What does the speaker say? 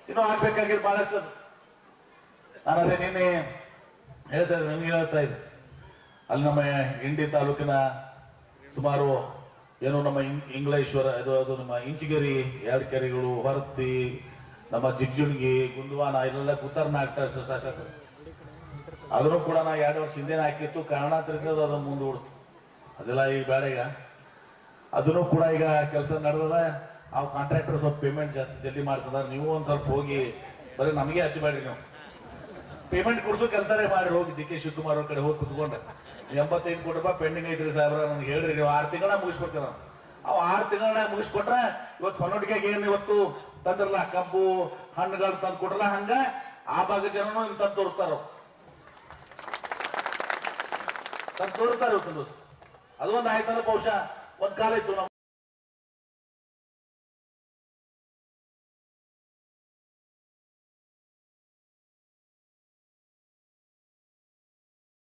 ಇನ್ನೂ ಆಗ್ಬೇಕಾಗಿದ್ದು ಬಹಳಷ್ಟು. ನಾನು ಅದೇ ನಿನ್ನೆ ಹೇಳ್ತಾ ಇದ್ದೆ, ನಿಮ್ಗೆ ಹೇಳ್ತಾ ಇದ್ದೆ, ಅಲ್ಲಿ ನಮ್ಮ ಇಂಡಿ ತಾಲೂಕಿನ ಸುಮಾರು ಏನು ನಮ್ಮ ಇಂಗ್ಲೇಶ್ವರ ಅದು ನಮ್ಮ ಇಂಚಿಗೆರಿ ಎರಡು ಕೆರೆಗಳು, ಹೊರತಿ, ನಮ್ಮ ಜಿಗ್ಜುಣ್ಗಿ, ಗುಂದವಾನ ಇಲ್ಲೆಲ್ಲ ಉತ್ತರನಾಗ್ತಾ ಶಾಸಕರು. ಅದನ್ನು ಕೂಡ ನಾ 2 ವರ್ಷ ಹಿಂದೆ ಹಾಕಿತ್ತು, ಕಾರಣಾಂತರದಿಂದ ಅದನ್ನು ಮುಂದೂಡ್ತು. ಅದೆಲ್ಲ ಈಗ ಬೇಡ. ಈಗ ಅದನ್ನು ಕೂಡ ಈಗ ಕೆಲಸ ನಡೆದದ. ಆ ಕಾಂಟ್ರಾಕ್ಟರ್ ಸ್ವಲ್ಪ ಪೇಮೆಂಟ್ ಜಾಸ್ತಿ ಜಲ್ದಿ ಮಾಡ್ತದ. ನೀವು ಒಂದ್ ಸ್ವಲ್ಪ ಹೋಗಿ ಬರೀ ನಮಗೆ ಹಚ್ಚಬೇಡ್ರಿ, ನೀವು ಪೇಮೆಂಟ್ ಕೊಡ್ಸೋ ಕೆಲಸನೇ ಮಾಡಿ. ಹೋಗಿ ಡಿ ಕೆ ಶಿವಕುಮಾರ್ ಅವ್ರ ಕಡೆ ಹೋಗಿ ಕುತ್ಕೊಂಡೆ 85 ಕೋಟಿ ರೂಪಾಯಿ ಪೆಂಡಿಂಗ್ ಐತ್ರಿ ಸಾಹೇಬ್ರ, ನನಗೆ ಹೇಳ್ರಿ, ನೀವು 6 ತಿಂಗಳ ಮುಗಿಸ್ಕೊಡ್ತೀವಿ. ನಾವು ಅವು 6 ತಿಂಗಳ ಮುಗಿಸ್ಕೊಟ್ರೆ ಇವತ್ತು ಹೊನ್ನೊಟ್ಟಿಗೆ ಏನು ಇವತ್ತು ತಂದ್ರಲ್ಲ ಕಬ್ಬು ಹಣ್ಣುಗಳು ತಂದು ಕೊಟ್ರಲ್ಲ, ಹಂಗ ಆ ಭಾಗದ ಜನನು ತಂದು ತೋರಿಸ್ತಾರ, ತಂದು ತೋರಿಸ್ತಾರೆ ಇವತ್ತು. ಅದು ಒಂದು ಆಯ್ತಲ್ಲ, ಬಹುಶಃ ಒಂದ್ ಕಾಲ ಇತ್ತು.